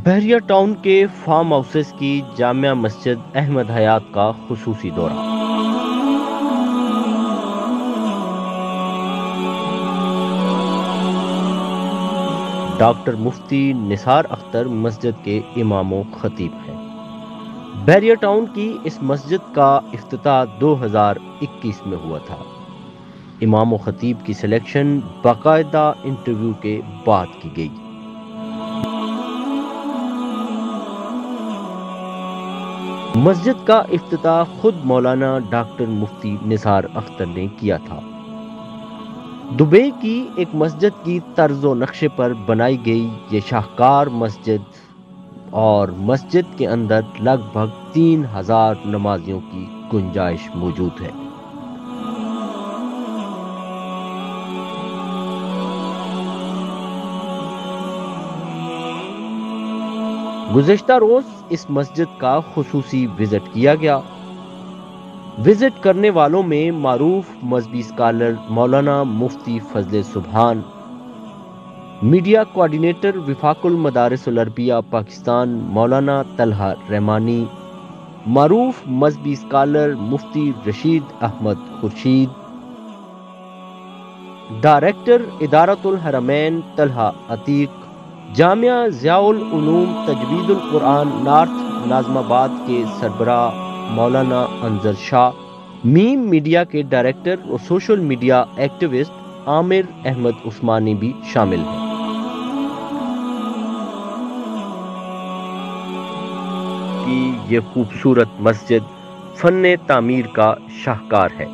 بحریہ ٹاؤن کے form houses کی جامع مسجد احمد حیات کا خصوصی دورہ۔ ڈاکٹر مفتی نثار اختر مسجد کے امام و خطیب ہیں۔ بحریہ ٹاؤن کی اس مسجد کا افتتاح 2021 میں ہوا تھا۔ امام و خطیب کی سلیکشن باقاعدہ انٹرویو کے بعد کی گئی۔ مسجد کا افتتاح خود مولانا ڈاکٹر مفتی نثار اختر نے کیا تھا۔ دبئی کی ایک مسجد کی طرز و نقشے پر بنائی گئی یہ شاہکار مسجد اور مسجد کے اندر لگ بھگ 3000 نمازیوں کی گنجائش موجود ہے۔ گزشتہ روز اس مسجد کا خصوصی وزٹ کیا گیا۔ وزٹ کرنے والوں میں معروف مذہبی اسکالر مولانا مفتی فضل سبحان، میڈیا کوارڈینیٹر وفاق المدارس العربیہ پاکستان مولانا طلحہ رحمانی، معروف مذہبی اسکالر مفتی رشید احمد خورشید، ڈائریکٹر ادارۃ الحرمین طلحہ عتیق، جامعہ ضیاء العلوم تجوید القرآن نارتھ ناظم آباد کے سربراہ مولانا انظر شاہ، میم میڈیا کے ڈائریکٹر اور سوشل میڈیا ایکٹیوسٹ عامر احمد عثمانی بھی شامل ہیں۔ کی یہ خوبصورت مسجد فن تعمیر کا شاہکار ہے۔